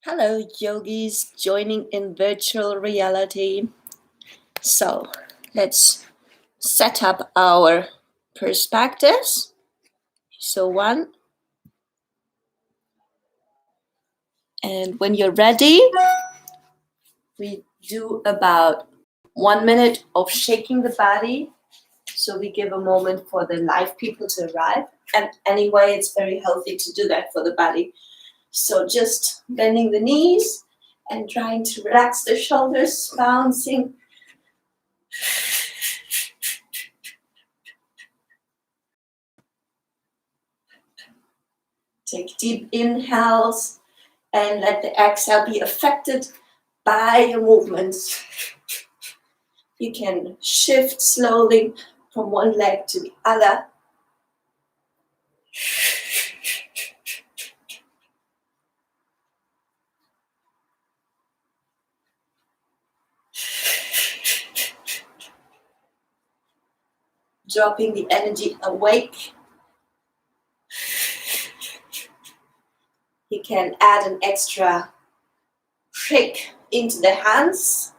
Hello, yogis joining in virtual reality. So let's set up our perspectives. So, one, and when you're ready, we do about 1 minute of shaking the body. So, we give a moment for the live people to arrive. And anyway, it's very healthy to do that for the body. So, just bending the knees and trying to relax the shoulders, bouncing. Take deep inhales and let the exhale be affected by your movements. You can shift slowly from one leg to the other. Dropping the energy awake. You can add an extra shake into the hands.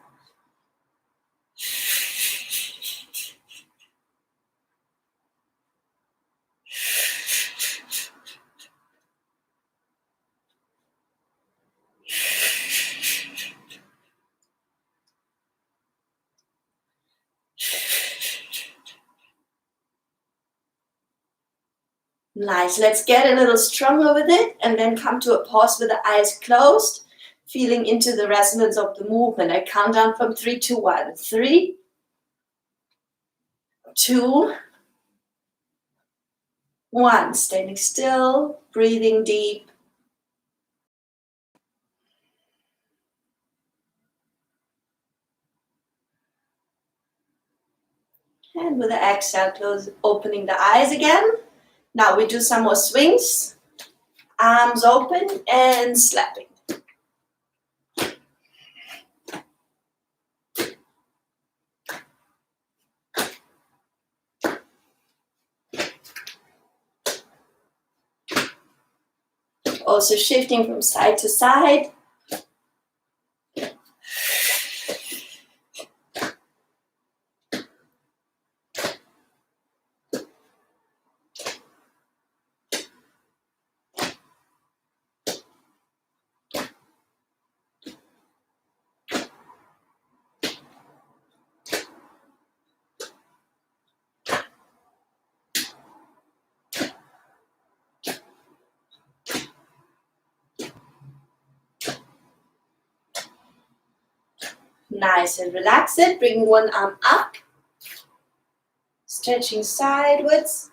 Nice. Let's get a little stronger with it and then come to a pause with the eyes closed, feeling into the resonance of the movement. I count down from 3 to 1. 3, 2, 1. Standing still, breathing deep. And with the exhale, opening the eyes again. Now we do some more swings. Arms open and slapping. Also shifting from side to side. Nice, and relax it. Bring one arm up. Stretching sideways.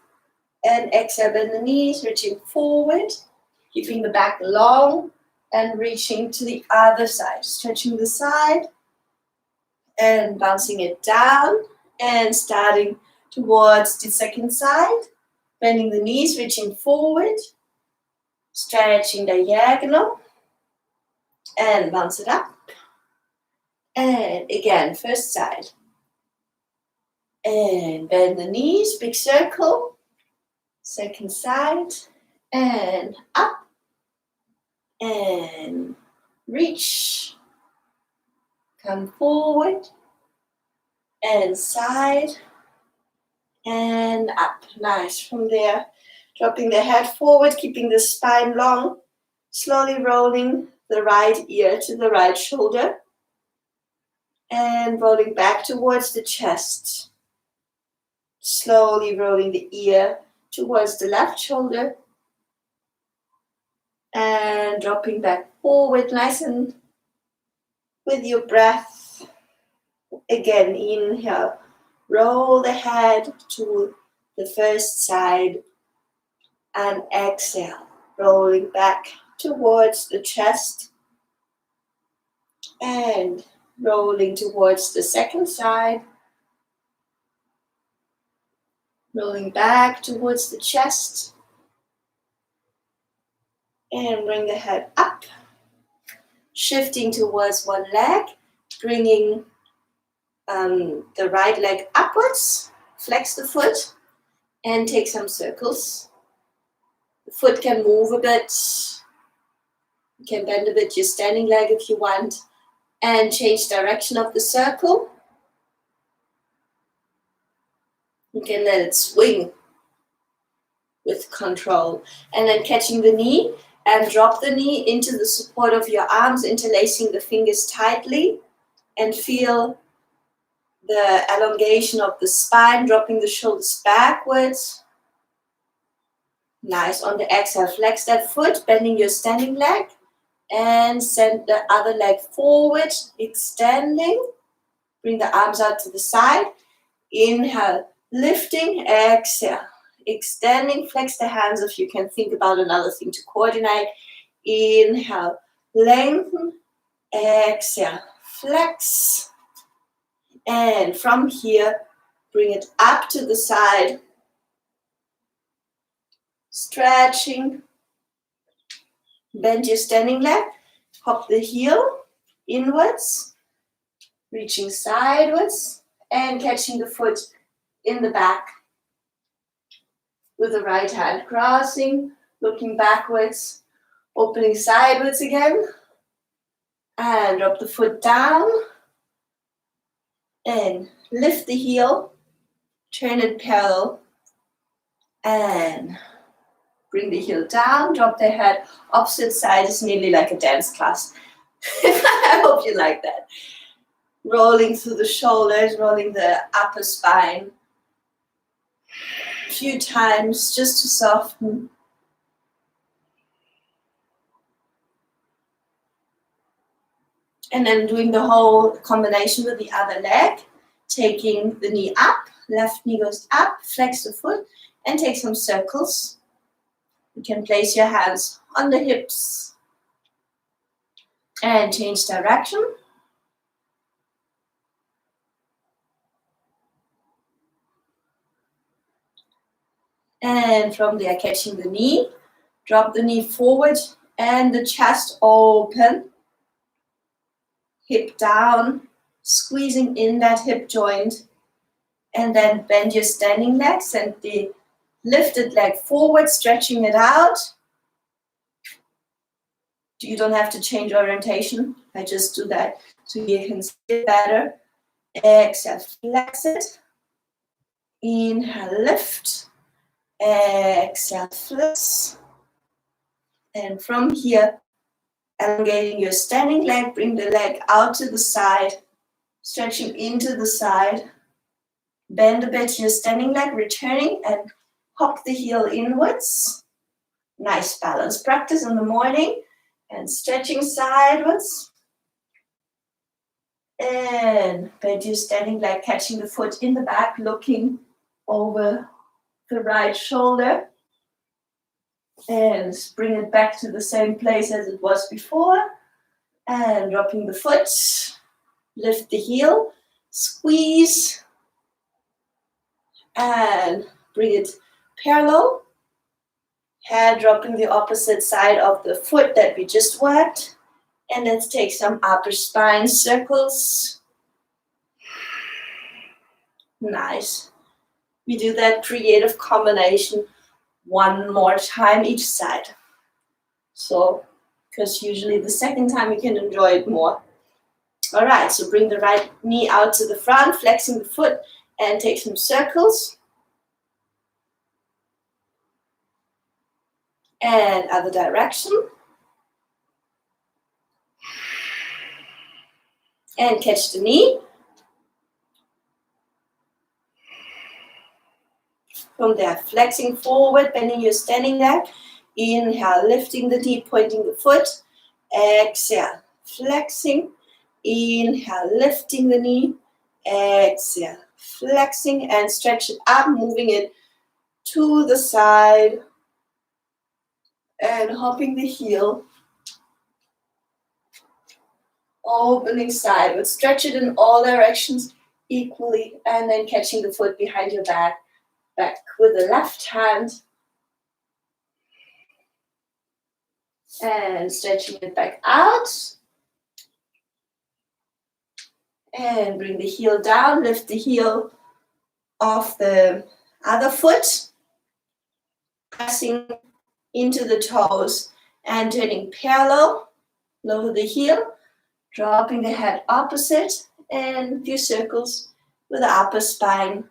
And exhale, bend the knees, reaching forward. Keeping the back long and reaching to the other side. Stretching the side and bouncing it down and starting towards the second side. Bending the knees, reaching forward. Stretching diagonal and bounce it up. And again, first side. And bend the knees, big circle. Second side. And up. And reach. Come forward. And side. And up. Nice. From there, dropping the head forward, keeping the spine long. Slowly rolling the right ear to the right shoulder. And rolling back towards the chest. Slowly rolling the ear towards the left shoulder. And dropping back forward, nice and with your breath. Again, inhale. Roll the head to the first side. And exhale. Rolling back towards the chest. And rolling towards the second side. Rolling back towards the chest. And bring the head up. Shifting towards one leg. Bringing the right leg upwards. Flex the foot. And take some circles. The foot can move a bit. You can bend a bit your standing leg if you want, and change direction of the circle. You can let it swing with control. And then catching the knee and drop the knee into the support of your arms, interlacing the fingers tightly, and feel the elongation of the spine, dropping the shoulders backwards. Nice. On the exhale, flex that foot, bending your standing leg, and send the other leg forward, extending. Bring the arms out to the side. Inhale, lifting, exhale. Extending, flex the hands if you can think about another thing to coordinate. Inhale, lengthen, exhale, flex. And from here, bring it up to the side. Stretching. Bend your standing leg. Hop the heel inwards. Reaching sideways. And catching the foot in the back. With the right hand crossing, looking backwards, opening sideways again, and drop the foot down, and lift the heel, turn it parallel, and bring the heel down, drop the head, opposite side is nearly like a dance class. I hope you like that. Rolling through the shoulders, rolling the upper spine. Few times just to soften. And then doing the whole combination with the other leg, taking the knee up, left knee goes up, flex the foot, and take some circles. You can place your hands on the hips and change direction. And from there, catching the knee, drop the knee forward and the chest open. Hip down, squeezing in that hip joint. And then bend your standing leg, send the lifted leg forward, stretching it out. You don't have to change orientation. I just do that so you can see it better. Exhale, flex it. Inhale, lift. Exhale, flex. And from here, elongating your standing leg, bring the leg out to the side, stretching into the side. Bend a bit your standing leg, returning, and hop the heel inwards. Nice balance practice in the morning. And stretching sideways. And bend your standing leg, catching the foot in the back, looking over the right shoulder. And bring it back to the same place as it was before. And dropping the foot. Lift the heel. Squeeze. And bring it parallel. Head dropping the opposite side of the foot that we just worked. And let's take some upper spine circles. Nice. We do that creative combination one more time each side. So, because usually the second time you can enjoy it more. All right, so bring the right knee out to the front, flexing the foot, and take some circles. And other direction. And catch the knee. From there, flexing forward, bending your standing leg. Inhale, lifting the knee, pointing the foot. Exhale, flexing. Inhale, lifting the knee. Exhale, flexing and stretch it up, moving it to the side. And hopping the heel. Opening sideways. Stretch it in all directions equally. And then catching the foot behind your back. Back with the left hand. And stretching it back out. And bring the heel down. Lift the heel off the other foot. Pressing into the toes and turning parallel. Lower the heel, dropping the head opposite, and a few circles with the upper spine.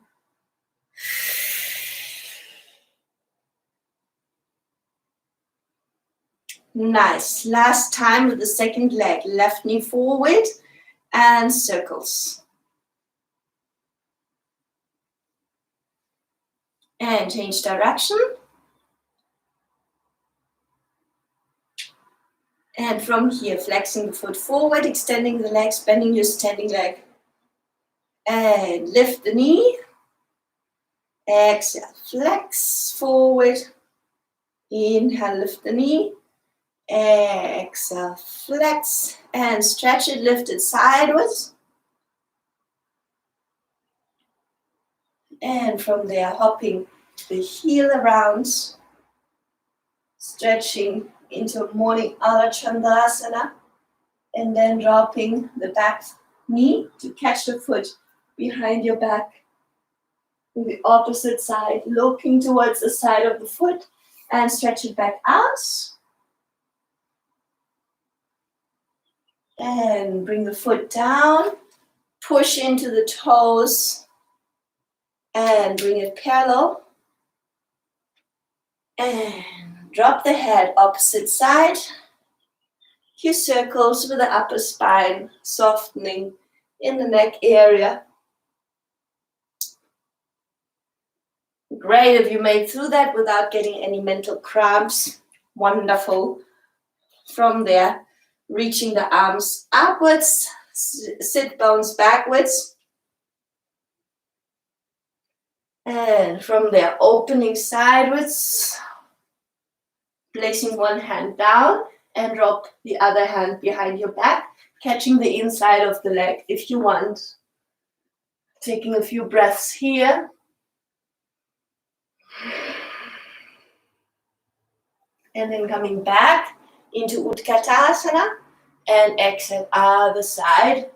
Nice. Last time with the second leg. Left knee forward and circles. And change direction. And from here, flexing the foot forward, extending the legs, bending your standing leg. And lift the knee. Exhale, flex forward. Inhale, lift the knee. Exhale, flex. And stretch it, lift it sideways. And from there, hopping the heel around. Stretching into morning Ardha Chandrasana, and then dropping the back knee to catch the foot behind your back. On the opposite side, looking towards the side of the foot and stretch it back out. And bring the foot down, push into the toes and bring it parallel. And drop the head opposite side. Few circles with the upper spine, softening in the neck area. Great if you made through that without getting any mental cramps. Wonderful. From there, reaching the arms upwards, sit bones backwards. And from there, opening sideways, placing one hand down and drop the other hand behind your back, catching the inside of the leg if you want. Taking a few breaths here. And then coming back into Utkatasana and exhale other side.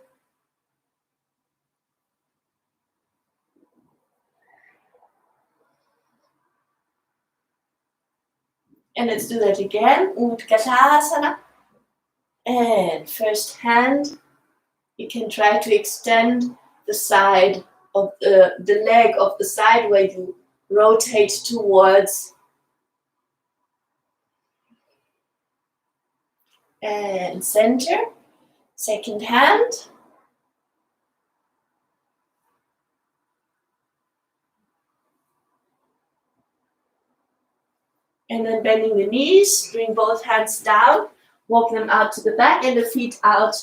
And let's do that again. Utkatasana. And first hand, you can try to extend the side of the leg of the side where you rotate towards. And center. Second hand. And then bending the knees, bring both hands down, walk them out to the back and the feet out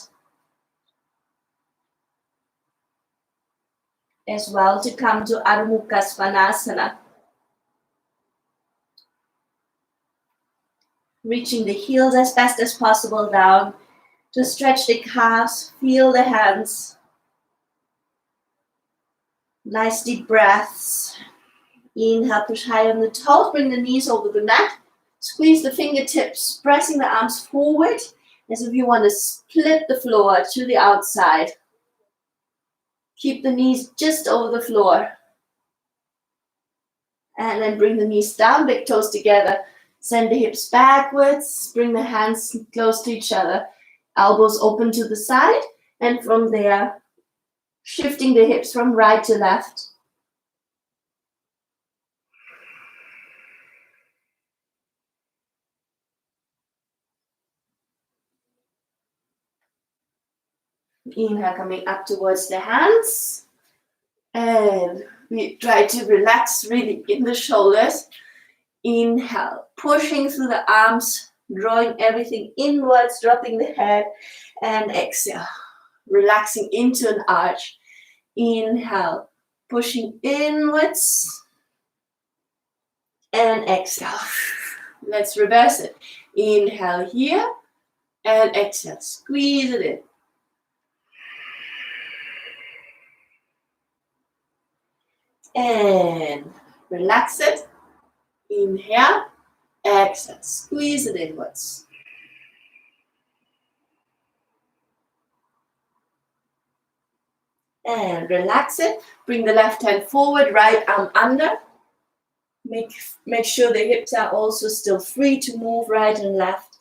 as well to come to Adho Mukha Svanasana. Reaching the heels as best as possible down to stretch the calves, feel the hands. Nice deep breaths. Inhale, push high on the toes, bring the knees over the mat. Squeeze the fingertips, pressing the arms forward as if you want to split the floor to the outside. Keep the knees just over the floor. And then bring the knees down, big toes together. Send the hips backwards, bring the hands close to each other. Elbows open to the side, and from there, shifting the hips from right to left. Inhale, coming up towards the hands. And we try to relax really in the shoulders. Inhale, pushing through the arms, drawing everything inwards, dropping the head. And exhale, relaxing into an arch. Inhale, pushing inwards. And exhale. Let's reverse it. Inhale here. And exhale, squeeze it in. And relax it. Inhale, exhale, squeeze it inwards. And relax it. Bring the left hand forward, right arm under. Make sure the hips are also still free to move right and left.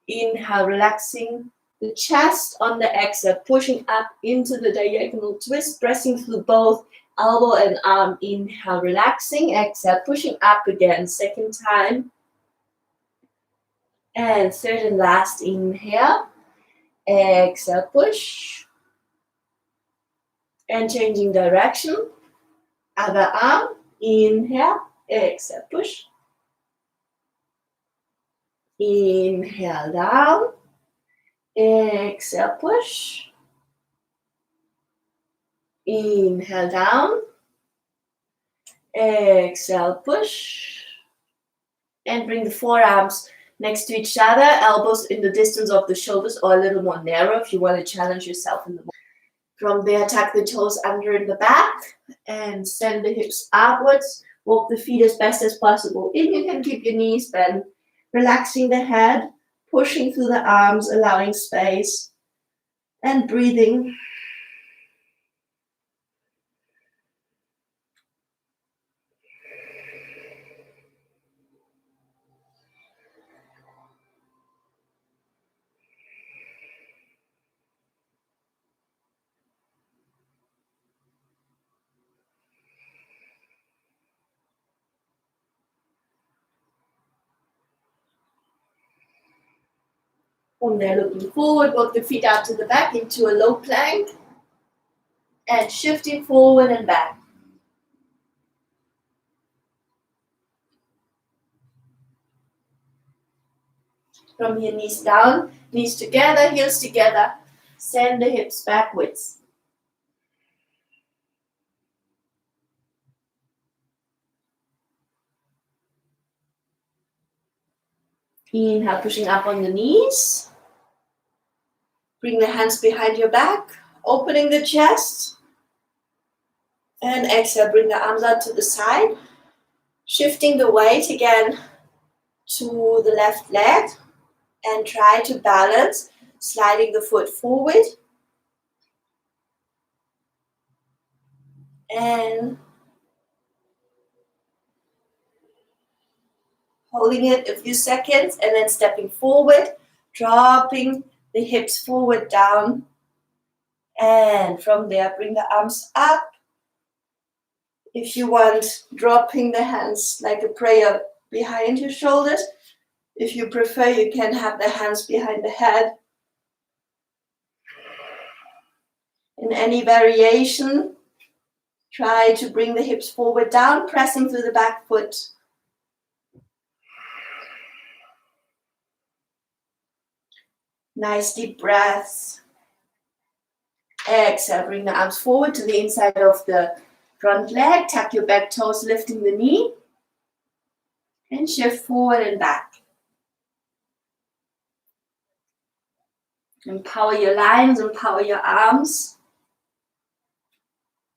Inhale, relaxing the chest. On the exhale, pushing up into the diagonal twist, pressing through both elbow and arm. Inhale, relaxing. Exhale, pushing up again. Second time. And third and last, inhale. Exhale, push. And changing direction. Other arm. Inhale. Exhale, push. Inhale, down. Exhale, push. Inhale, down. Exhale, push. And bring the forearms next to each other, elbows in the distance of the shoulders or a little more narrow if you want to challenge yourself in the morning. From there, tuck the toes under in the back and send the hips upwards. Walk the feet as best as possible in. You can keep your knees bent, relaxing the head, pushing through the arms, allowing space, and breathing. From there, looking forward, walk the feet out to the back into a low plank and shifting forward and back. From here, knees down, knees together, heels together. Send the hips backwards. Inhale, pushing up on the knees. Bring the hands behind your back, opening the chest. And exhale, bring the arms out to the side. Shifting the weight again to the left leg. And try to balance, sliding the foot forward. And holding it a few seconds and then stepping forward, dropping the hips forward down. And from there, bring the arms up. If you want, dropping the hands like a prayer behind your shoulders. If you prefer, you can have the hands behind the head. In any variation, try to bring the hips forward down, pressing through the back foot. Nice deep breaths. Exhale, bring the arms forward to the inside of the front leg. Tuck your back toes, lifting the knee. And shift forward and back. Empower your lines, empower your arms.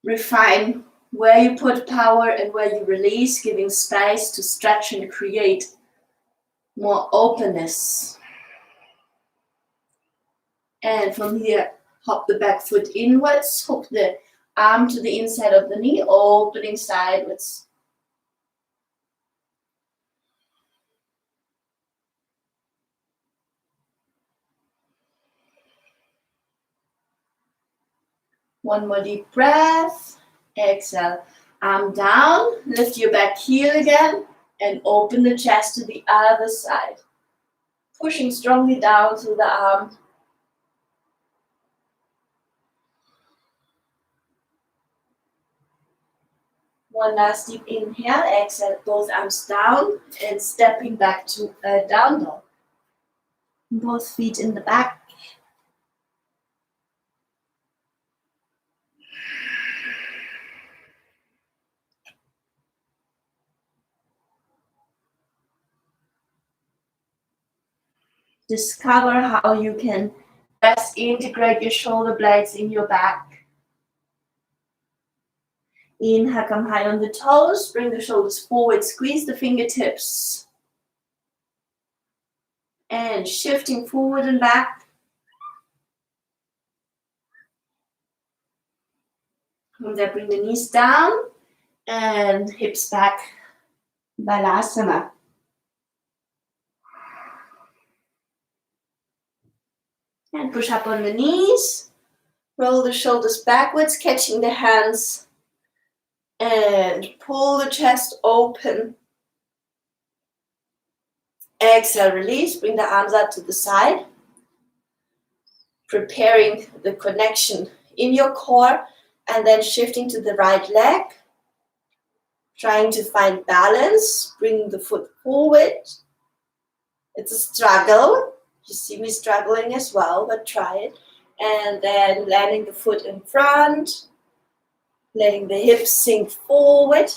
Refine where you put power and where you release, giving space to stretch and create more openness. And from here, hop the back foot inwards, hook the arm to the inside of the knee, opening sideways. One more deep breath. Exhale. Arm down. Lift your back heel again. And open the chest to the other side. Pushing strongly down through the arm. One last deep inhale. Exhale. Both arms down. And stepping back to a down dog. Both feet in the back. Discover how you can best integrate your shoulder blades in your back. Inhale, come high on the toes, bring the shoulders forward, squeeze the fingertips. And shifting forward and back. From there, bring the knees down and hips back. Balasana. And push up on the knees. Roll the shoulders backwards, catching the hands. And pull the chest open. Exhale, release. Bring the arms out to the side. Preparing the connection in your core. And then shifting to the right leg. Trying to find balance. Bring the foot forward. It's a struggle. You see me struggling as well, but try it. And then landing the foot in front. Letting the hips sink forward.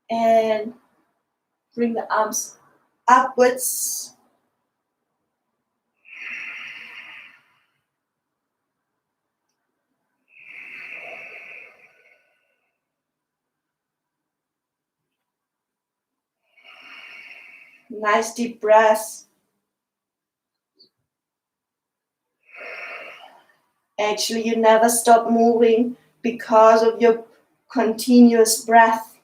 And bring the arms upwards. Nice deep breath. Actually, you never stop moving because of your continuous breath.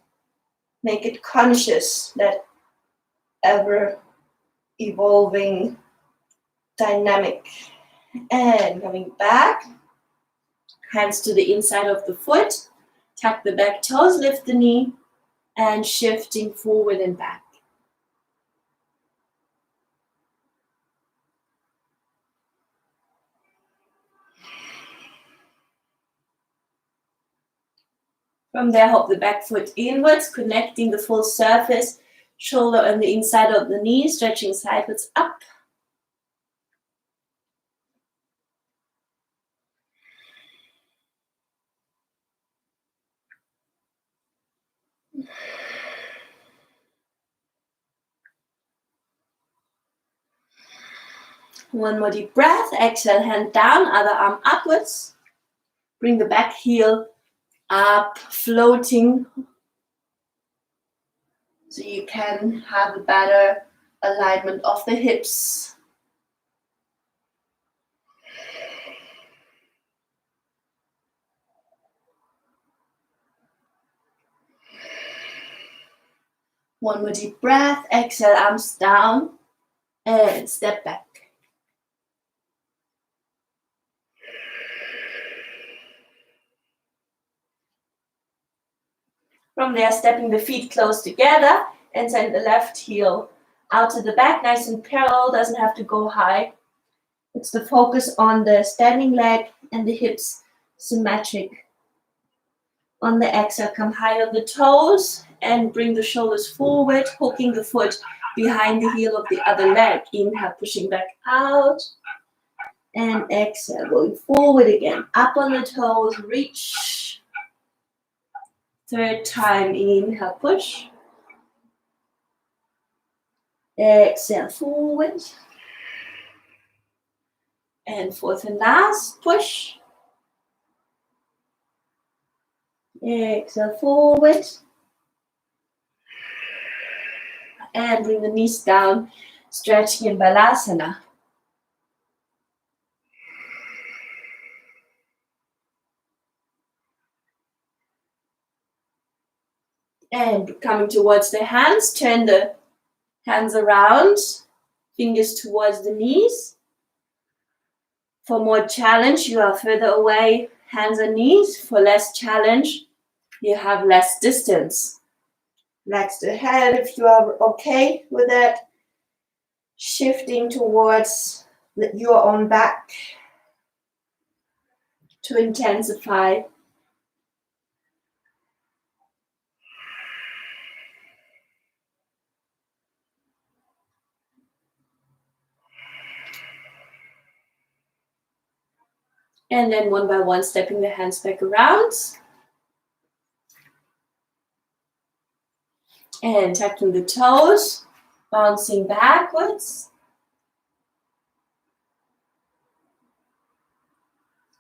Make it conscious, that ever evolving dynamic. And coming back, hands to the inside of the foot, tuck the back toes, lift the knee, and shifting forward and back. From there, hop the back foot inwards, connecting the full surface, shoulder on the inside of the knee, stretching sideways up. One more deep breath. Exhale, hand down, other arm upwards. Bring the back heel up, floating, so you can have a better alignment of the hips. One more deep breath. Exhale, arms down, and step back. From there, stepping the feet close together and send the left heel out to the back, nice and parallel, doesn't have to go high. It's the focus on the standing leg and the hips symmetric. On the exhale, come high on the toes and bring the shoulders forward, hooking the foot behind the heel of the other leg. Inhale, pushing back out. And exhale, going forward again. Up on the toes, reach. Third time, inhale, push. Exhale, forward. And fourth and last, push. Exhale, forward. And bring the knees down, stretching in Balasana. And coming towards the hands, turn the hands around, fingers towards the knees. For more challenge, you are further away, hands and knees. For less challenge, you have less distance. Relax the head if you are okay with it. Shifting towards your own back to intensify. And then one by one, stepping the hands back around. And tucking the toes, bouncing backwards.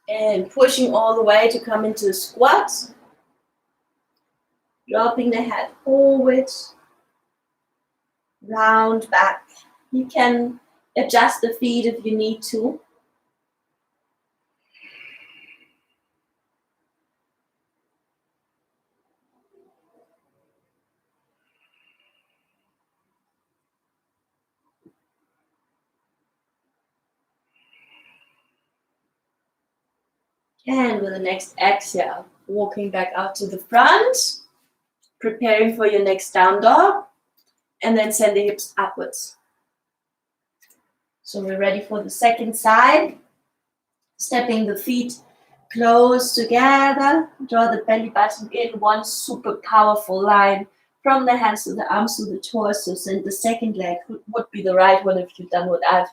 And pushing all the way to come into a squat. Dropping the head forward. Round back. You can adjust the feet if you need to. And with the next exhale, walking back out to the front, preparing for your next down dog, and then send the hips upwards. So we're ready for the second side. Stepping the feet close together, draw the belly button in, one super powerful line from the hands to the arms to the torso. And the second leg would be the right one if you've done what I've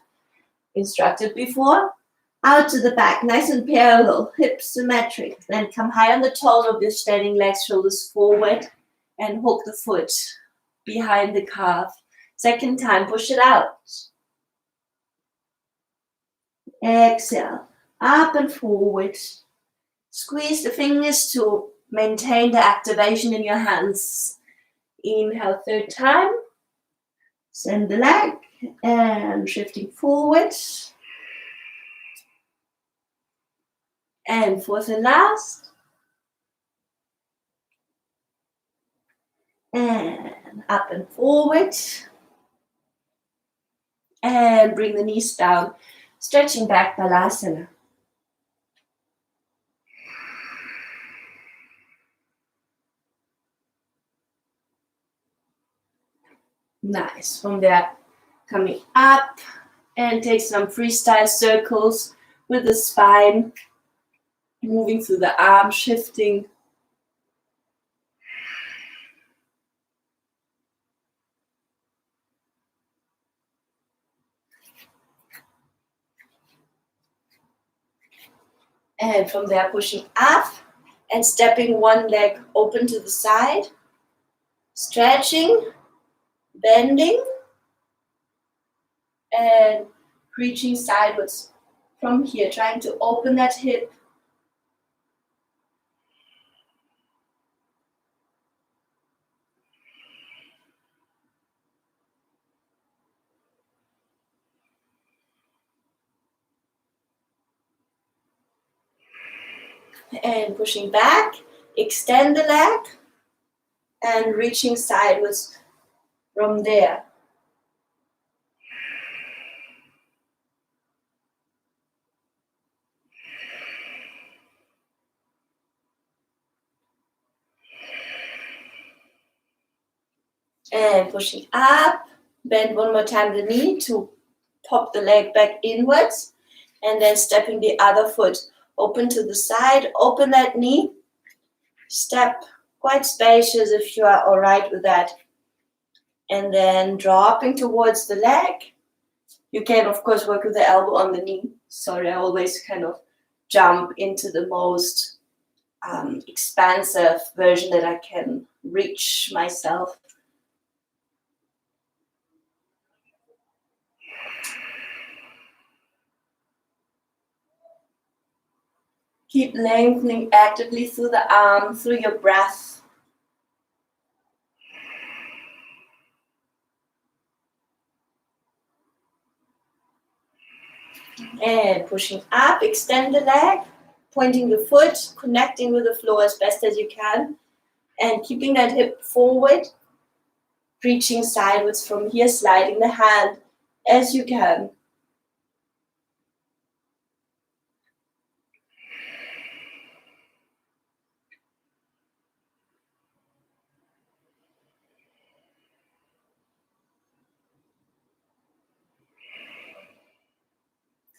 instructed before. Out to the back, nice and parallel, hips symmetric. Then come high on the toes of your standing legs, shoulders forward, and hook the foot behind the calf. Second time, push it out. Exhale, up and forward. Squeeze the fingers to maintain the activation in your hands. Inhale, third time. Send the leg and shifting forward. And fourth and last. And up and forward. And bring the knees down. Stretching back, Balasana. Nice. From there, coming up and take some freestyle circles with the spine. Moving through the arms, shifting. And from there, pushing up and stepping one leg open to the side. Stretching, bending, and reaching sideways from here, trying to open that hip. And pushing back, extend the leg, and reaching sideways from there. And pushing up, bend one more time the knee to pop the leg back inwards, and then stepping the other foot open to the side, open that knee, step quite spacious if you are all right with that. And then dropping towards the leg. You can, of course, work with the elbow on the knee. Sorry, I always kind of jump into the most expansive version that I can reach myself. Keep lengthening actively through the arm, through your breath. And pushing up, extend the leg, pointing the foot, connecting with the floor as best as you can, and keeping that hip forward, reaching sideways from here, sliding the hand as you can.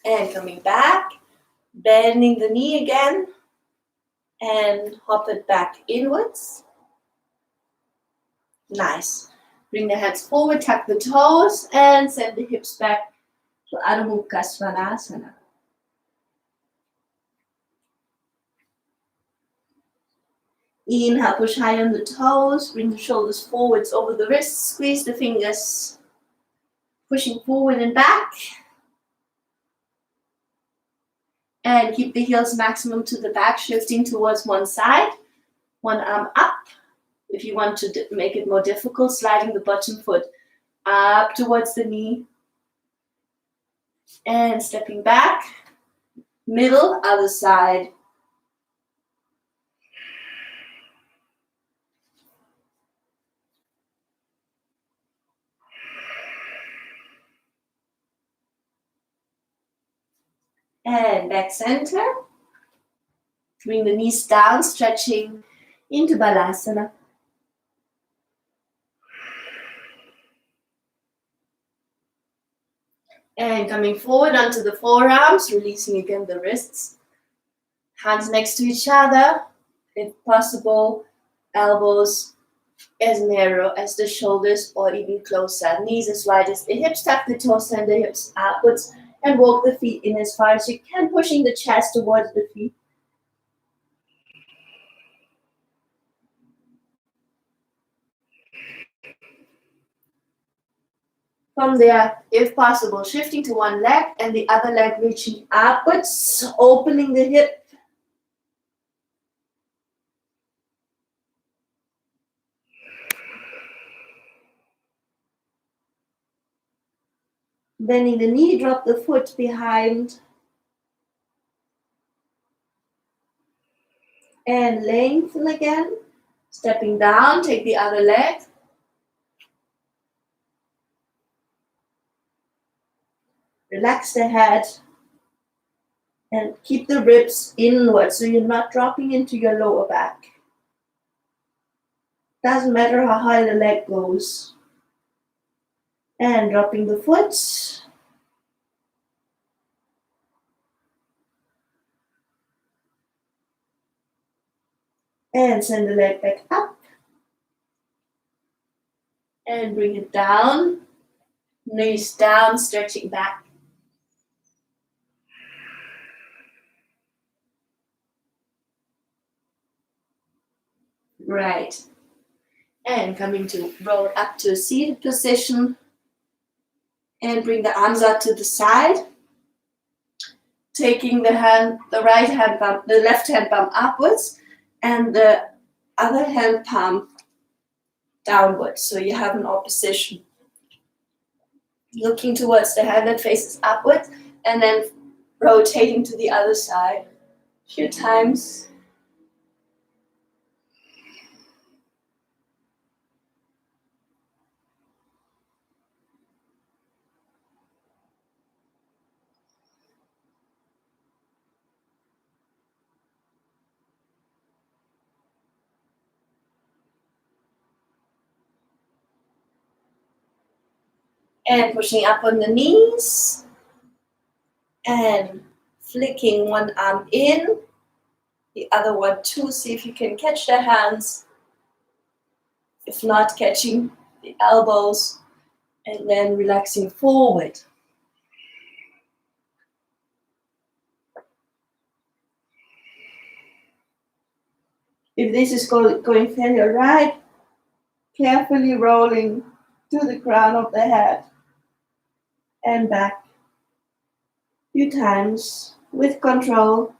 And coming back, bending the knee again, and hop it back inwards. Nice. Bring the hands forward, tuck the toes, and send the hips back to Adho Mukha Svanasana. Inhale, push high on the toes, bring the shoulders forwards over the wrists, squeeze the fingers, pushing forward and back. And keep the heels maximum to the back, shifting towards one side, one arm up. If you want to make it more difficult, sliding the bottom foot up towards the knee. And stepping back, middle, other side. And back center. Bring the knees down, stretching into Balasana. And coming forward onto the forearms, releasing again the wrists. Hands next to each other. If possible, elbows as narrow as the shoulders or even closer. Knees as wide as the hips. Tuck the toes and the hips upwards and walk the feet in as far as you can, pushing the chest towards the feet. From there, if possible, shifting to one leg and the other leg reaching upwards, opening the hip. Bending the knee, drop the foot behind. And lengthen again. Stepping down, take the other leg. Relax the head. And keep the ribs inward so you're not dropping into your lower back. Doesn't matter how high the leg goes. And dropping the foot. And send the leg back up. And bring it down. Knees down, stretching back. Right. And coming to roll up to a seated position. And bring the arms out to the side. Taking the right hand palm, the left hand palm upwards, and the other hand palm downwards. So you have an opposition. Looking towards the hand that faces upwards, and then rotating to the other side a few times. And pushing up on the knees. And flicking one arm in, the other one too. See if you can catch the hands. If not, catching the elbows. And then relaxing forward. If this is going fairly right, carefully rolling to the crown of the head and back a few times with control.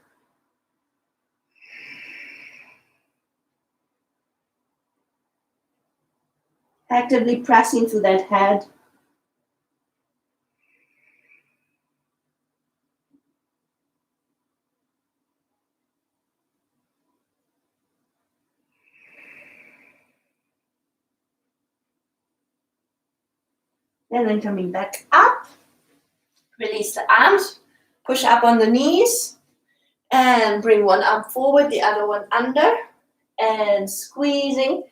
Actively pressing to that head. And then coming back up. Release the arms. Push up on the knees. And bring one arm forward, the other one under. And squeezing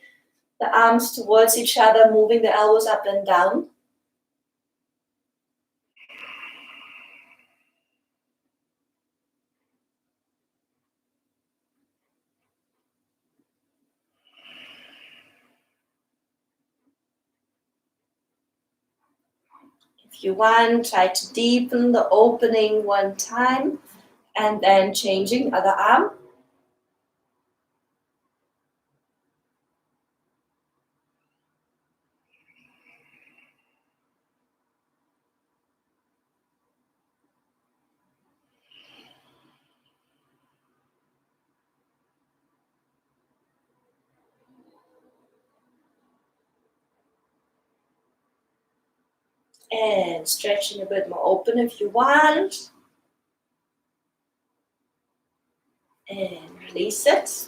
the arms towards each other, moving the elbows up and down. If you want, try to deepen the opening one time and then changing other arm. And stretching a bit more open if you want. And release it.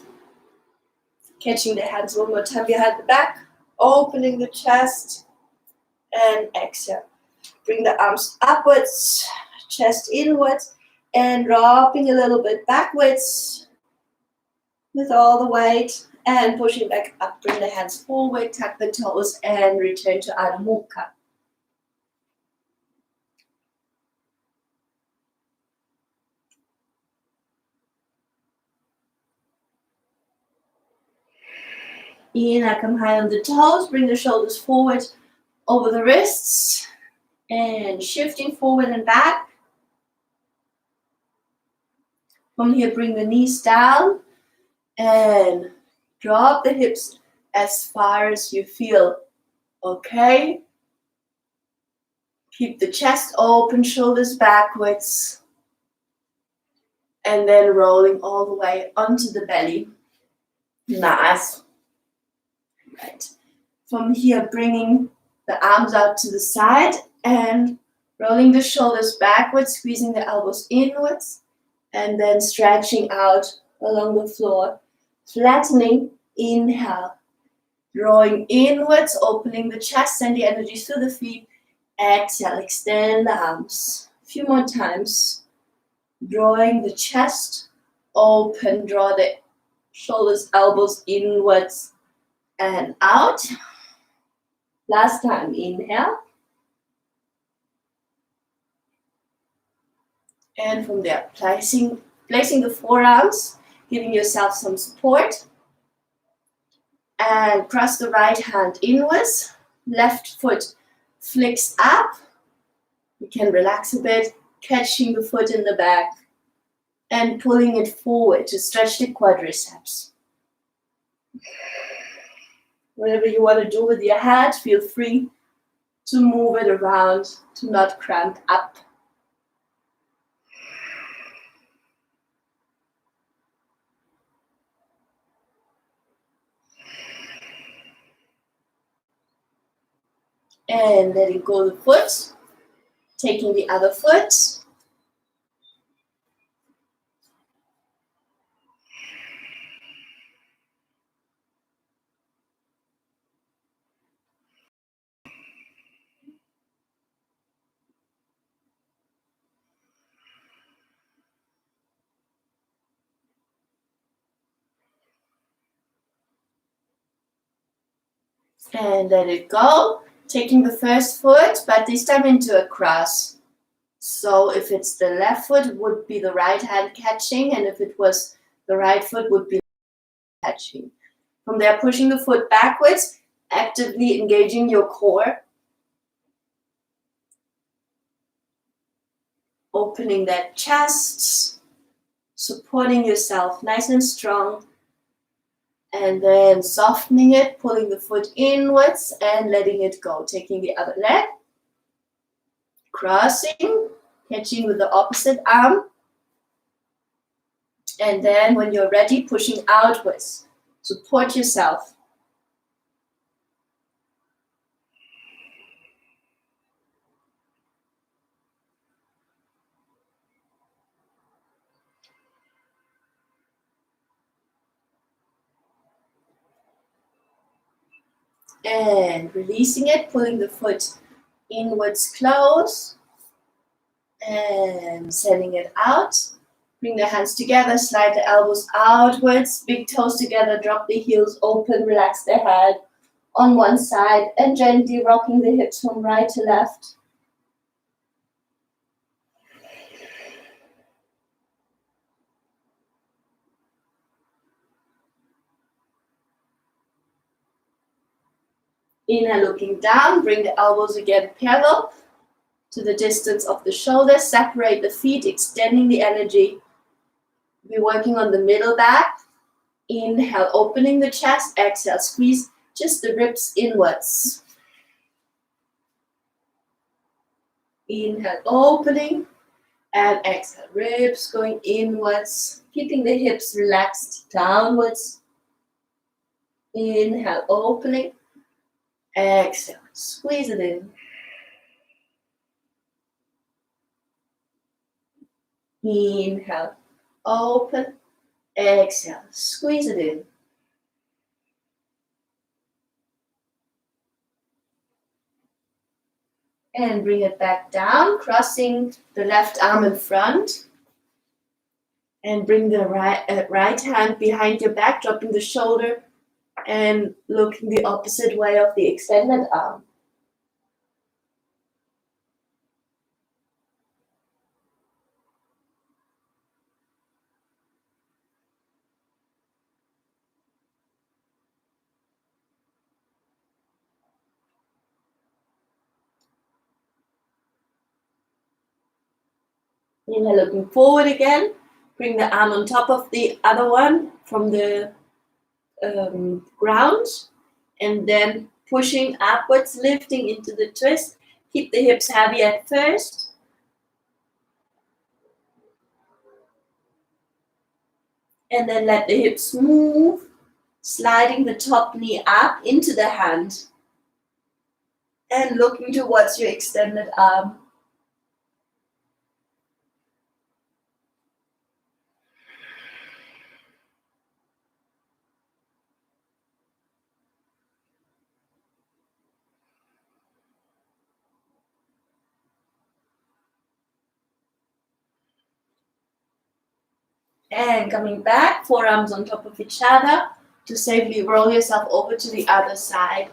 Catching the hands one more time behind the back. Opening the chest. And exhale. Bring the arms upwards. Chest inwards. And dropping a little bit backwards. with all the weight and pushing back up. Bring the hands forward, tuck the toes, and return to Adho Mukha. Inhale, come high on the toes, bring the shoulders forward over the wrists, and shifting forward and back. From here, bring the knees down and drop the hips as far as you feel. Okay? Keep the chest open, shoulders backwards, and then rolling all the way onto the belly. Nice. Right. From here, bringing the arms out to the side and rolling the shoulders backwards, squeezing the elbows inwards, and then stretching out along the floor. Flattening, inhale. Drawing inwards, opening the chest, send the energy through the feet. Exhale, extend the arms. A few more times. Drawing the chest open, draw the shoulders, elbows inwards and out. Last time, inhale. And from there, placing the forearms, giving yourself some support. And cross the right hand inwards. Left foot flicks up. You can relax a bit, catching the foot in the back and pulling it forward to stretch the quadriceps. Whatever you want to do with your head, feel free to move it around to not cramp up. And letting go the foot, taking the other foot. And let it go. Taking the first foot, but this time into a cross. So if it's the left foot, it would be the right hand catching, and if it was the right foot, would be catching. From there, pushing the foot backwards, actively engaging your core. Opening that chest, supporting yourself nice and strong. And then softening it, pulling the foot inwards and letting it go. Taking the other leg, crossing, catching with the opposite arm. And then when you're ready, pushing outwards. Support yourself. And releasing it, pulling the foot inwards close. And sending it out. Bring the hands together, slide the elbows outwards, big toes together, drop the heels open, relax the head on one side, and gently rocking the hips from right to left. Inhale, looking down, bring the elbows again parallel to the distance of the shoulders, separate the feet, extending the energy. We're working on the middle back. Inhale, opening the chest, exhale, squeeze just the ribs inwards. Inhale, opening, and exhale, ribs going inwards, keeping the hips relaxed downwards. Inhale, opening, exhale, squeeze it in. Inhale, open, exhale, squeeze it in. And bring it back down, crossing the left arm in front. And bring the right hand behind your back, dropping the shoulder and looking the opposite way of the extended arm. Inhale, looking forward again. Bring the arm on top of the other one from the ground. And then pushing upwards, lifting into the twist. Keep the hips heavy at first. And then let the hips move, sliding the top knee up into the hand. And looking towards your extended arm. And coming back, forearms on top of each other to safely roll yourself over to the other side.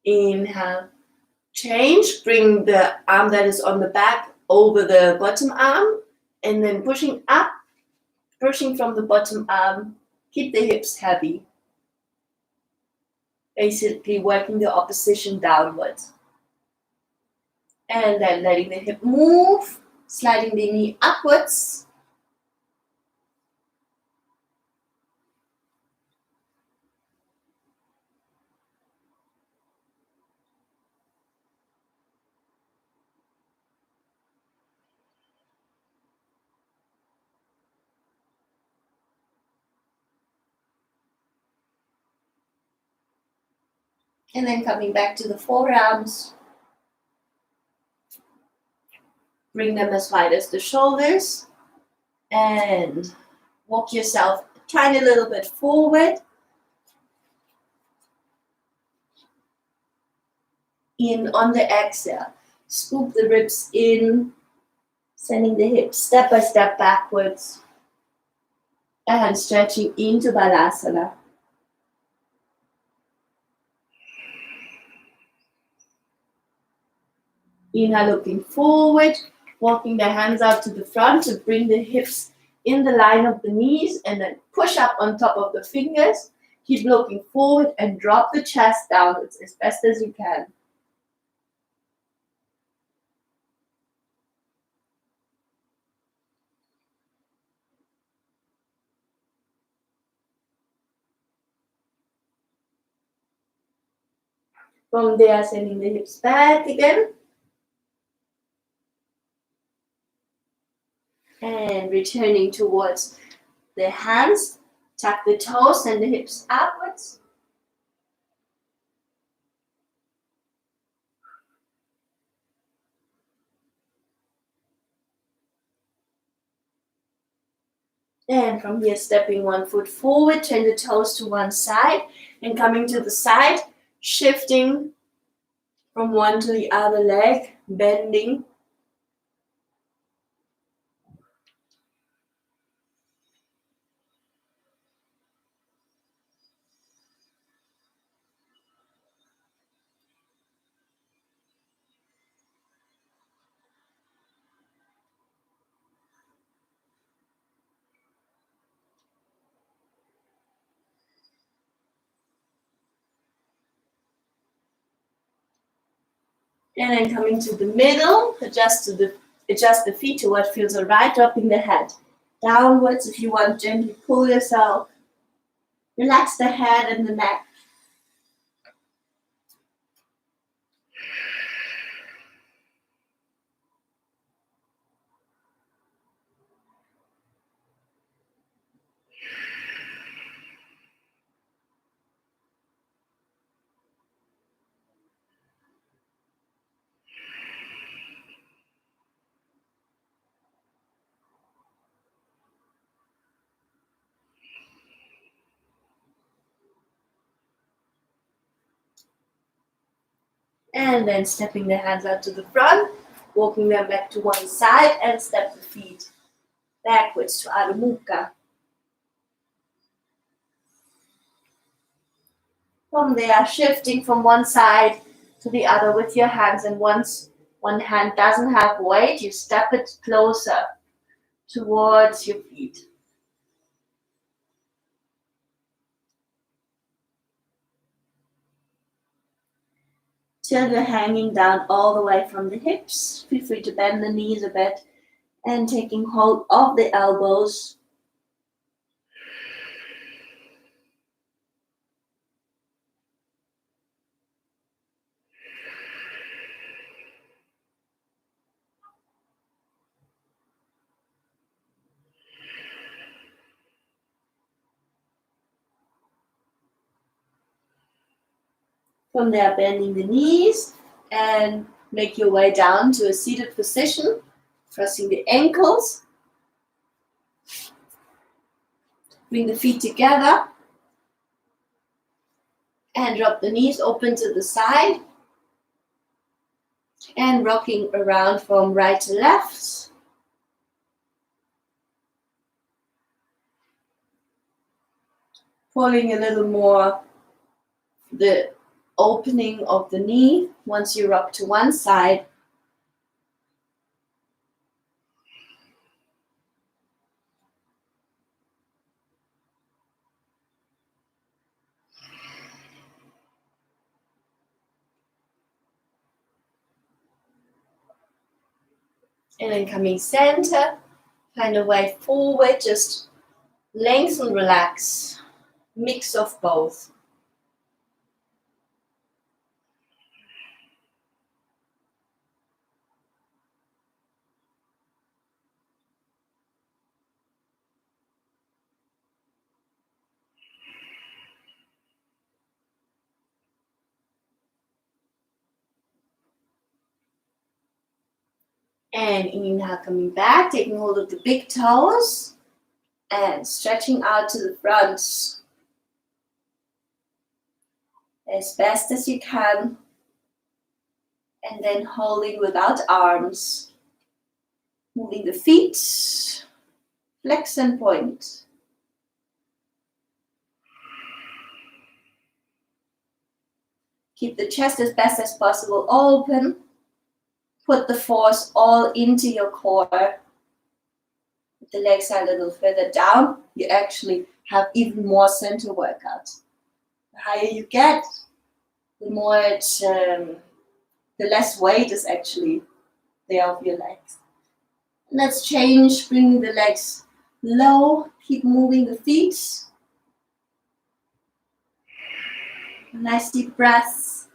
Inhale, change, bring the arm that is on the back over the bottom arm, and then pushing up, pushing from the bottom arm, keep the hips heavy. Basically working the opposition downwards. And then letting the hip move, sliding the knee upwards. And then coming back to the forearms. Bring them as wide as the shoulders. And walk yourself a tiny little bit forward. In on the exhale. Scoop the ribs in. Sending the hips step by step backwards. And stretching into Balasana. Inhale, looking forward, walking the hands out to the front to bring the hips in the line of the knees and then push up on top of the fingers. Keep looking forward and drop the chest downwards as best as you can. From there, sending the hips back again. And returning towards the hands. Tuck the toes and the hips upwards. And from here, stepping one foot forward, turn the toes to one side and coming to the side, shifting from one to the other leg, bending. And then coming to the middle, adjust the feet to what feels alright, dropping the head downwards. If you want, gently pull yourself. Relax the head and the neck. And then stepping the hands out to the front, walking them back to one side and step the feet backwards to Adho Mukha. From there, shifting from one side to the other with your hands, and once one hand doesn't have weight, you step it closer towards your feet. Till you're hanging down all the way from the hips. Feel free to bend the knees a bit and taking hold of the elbows. From there, bending the knees and make your way down to a seated position, pressing the ankles. Bring the feet together and drop the knees open to the side and rocking around from right to left. Pulling a little more the opening of the knee once you rock to one side. And then coming center, find a way forward, just lengthen, relax, mix of both. And inhale, coming back, taking hold of the big toes and stretching out to the front as best as you can. And then holding without arms. Moving the feet, flex and point. Keep the chest as best as possible open. Put the force all into your core. If the legs are a little further down, you actually have even more center workout. The higher you get, the more the less weight is actually there of your legs. Let's change, bringing the legs low, keep moving the feet. Nice deep breaths.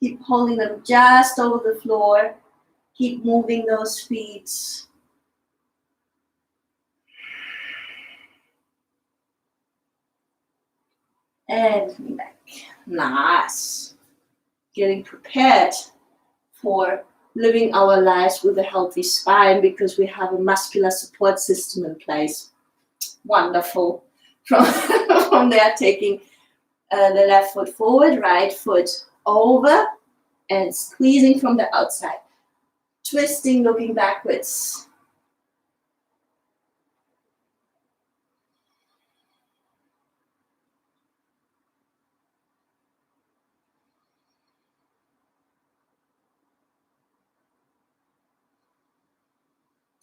Keep holding them just over the floor. Keep moving those feet. And coming back. Nice. Getting prepared for living our lives with a healthy spine because we have a muscular support system in place. Wonderful. From there, taking the left foot forward, right foot over, and squeezing from the outside. Twisting, looking backwards.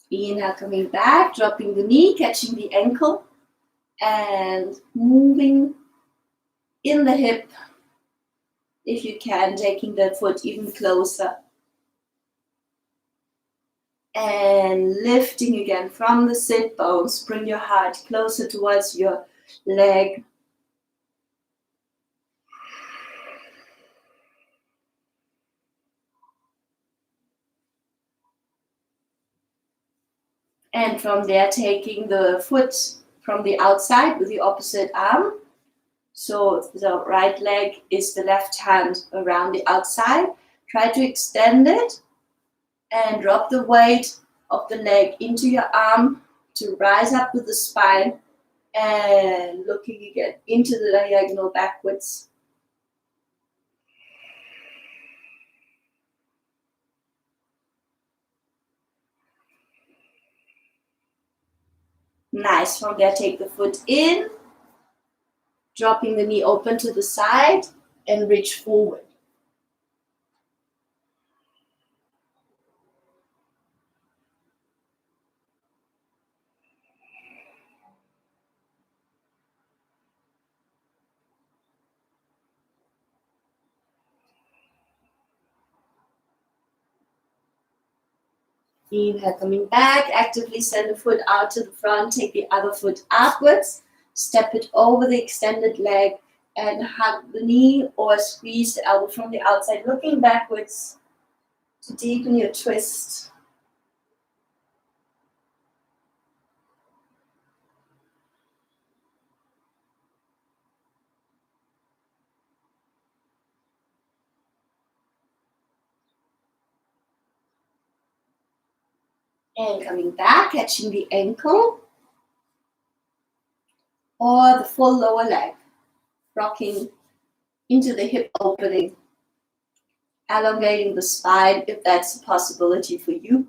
Inhale, coming back, dropping the knee, catching the ankle, and moving in the hip. If you can, taking the foot even closer. And lifting again from the sit bones. Bring your heart closer towards your leg. And from there, taking the foot from the outside with the opposite arm. So the right leg is the left hand around the outside. Try to extend it and drop the weight of the leg into your arm to rise up with the spine and looking again into the diagonal backwards. Nice. From there, take the foot in, dropping the knee open to the side and reach forward. Inhale, coming back, actively send the foot out to the front, take the other foot upwards, step it over the extended leg and hug the knee or squeeze the elbow from the outside, looking backwards to deepen your twist. And coming back, catching the ankle or the full lower leg, rocking into the hip opening, elongating the spine if that's a possibility for you.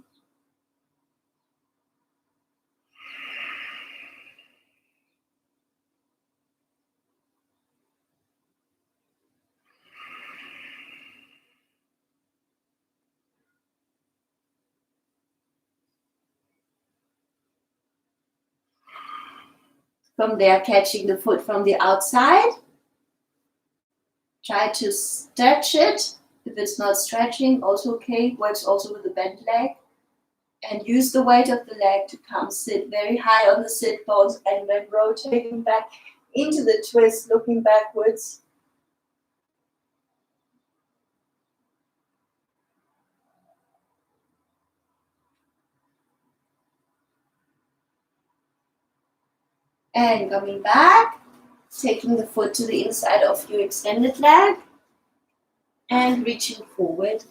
From there, catching the foot from the outside. Try to stretch it. If it's not stretching, also okay. Works also with the bent leg. And use the weight of the leg to come sit very high on the sit bones and then rotating back into the twist, looking backwards. And coming back, taking the foot to the inside of your extended leg and reaching forward.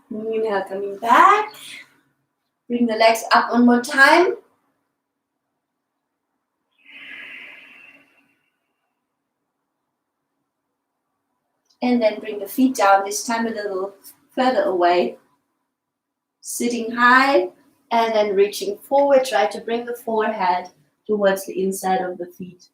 Inhale, coming back. Bring the legs up one more time. And then bring the feet down, this time a little further away. Sitting high and then reaching forward. Try to bring the forehead towards the inside of the feet.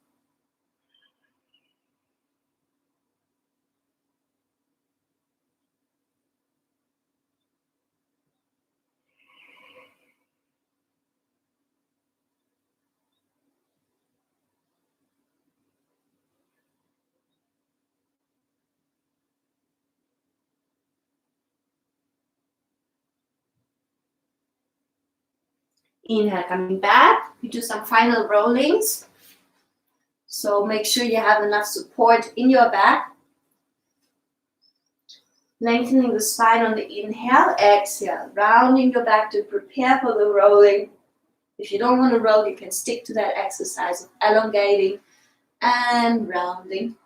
Inhale, coming back. You do some final rollings. So make sure you have enough support in your back. Lengthening the spine on the inhale, exhale, rounding your back to prepare for the rolling. If you don't want to roll, you can stick to that exercise of elongating and rounding.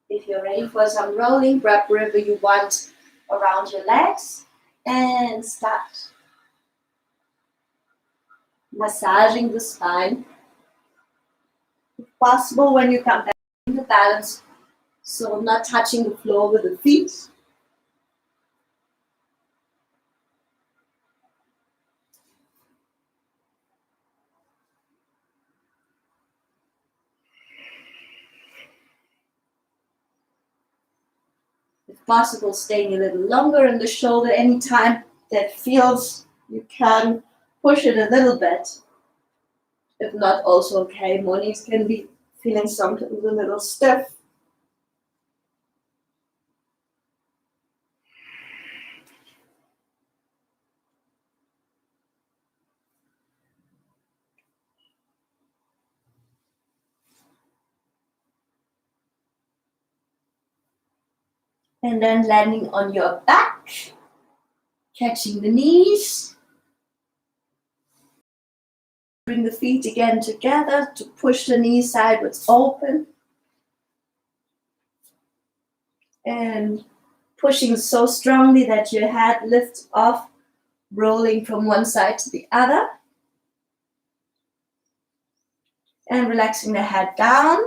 If you're ready for some rolling, grab wherever you want around your legs and start. Massaging the spine. If possible, when you come back into balance, so not touching the floor with the feet. If possible, staying a little longer in the shoulder. Anytime that feels, you can push it a little bit. If not, also okay. Mornings can be feeling sometimes a little stiff. And then landing on your back, catching the knees. Bring the feet again together to push the knees sideways open. And pushing so strongly that your head lifts off, rolling from one side to the other. And relaxing the head down,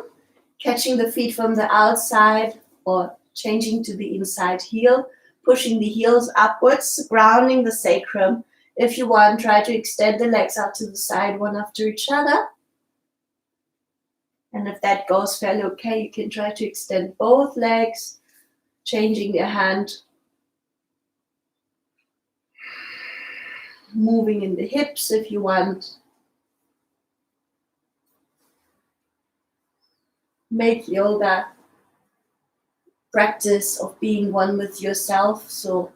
catching the feet from the outside or changing to the inside heel, pushing the heels upwards, grounding the sacrum. If you want, try to extend the legs out to the side, one after each other. And if that goes fairly okay, you can try to extend both legs, changing your hand, moving in the hips if you want. Make yoga practice of being one with yourself. So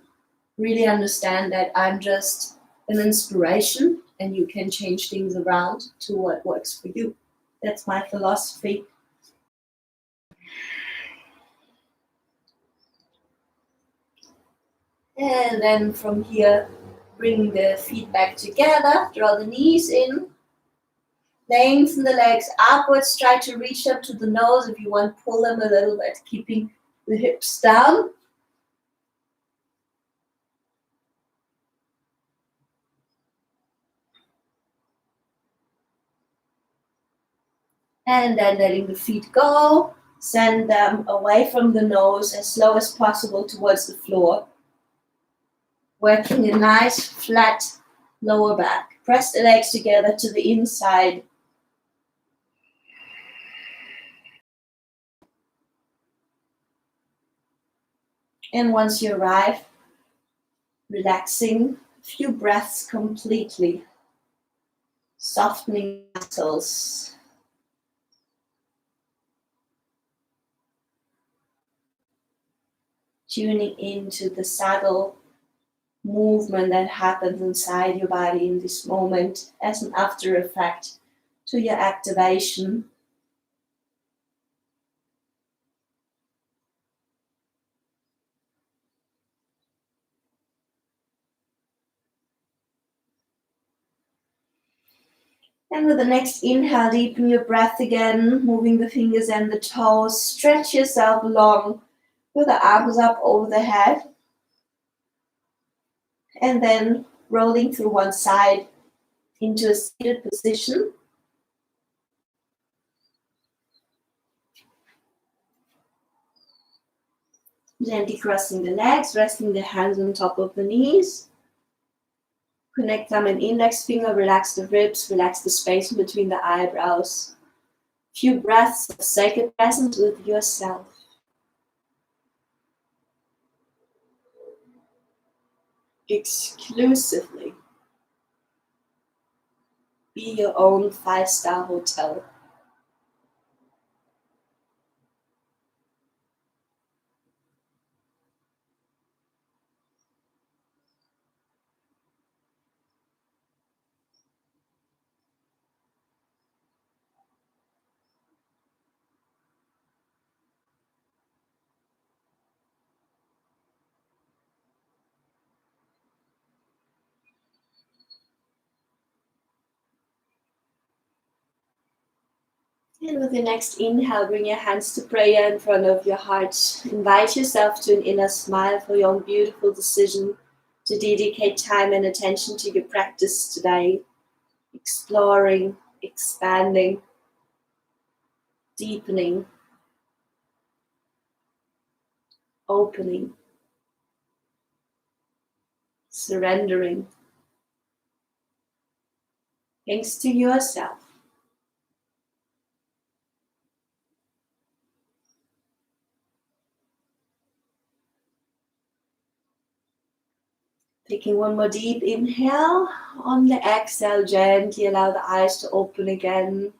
really understand that I'm just an inspiration and you can change things around to what works for you. That's my philosophy. And then from here, bring the feet back together, draw the knees in, lengthen the legs upwards, try to reach up to the nose. If you want, pull them a little bit, keeping the hips down. And then letting the feet go, send them away from the nose as slow as possible towards the floor. Working a nice flat lower back. Press the legs together to the inside. And once you arrive, relaxing a few breaths completely. Softening muscles. Tuning into the subtle movement that happens inside your body in this moment as an after effect to your activation. And with the next inhale, deepen your breath again, moving the fingers and the toes. Stretch yourself long with the arms up over the head. And then rolling through one side into a seated position. Gently crossing the legs, resting the hands on top of the knees. Connect thumb and index finger, relax the ribs, relax the space in between the eyebrows. Few breaths of sacred presence with yourself. Exclusively. Be your own 5-star hotel. And with the next inhale, bring your hands to prayer in front of your heart. Invite yourself to an inner smile for your own beautiful decision to dedicate time and attention to your practice today. Exploring, expanding, deepening, opening, surrendering. Thanks to yourself. Taking one more deep inhale. On the exhale, gently allow the eyes to open again.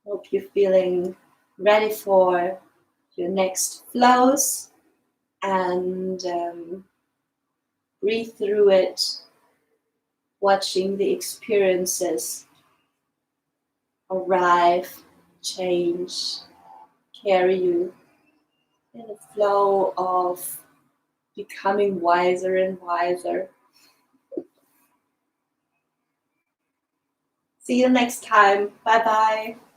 Hope you're feeling ready for your next flows and breathe through it, watching the experiences arrive, change, carry you in a flow of becoming wiser and wiser. See you next time. Bye bye.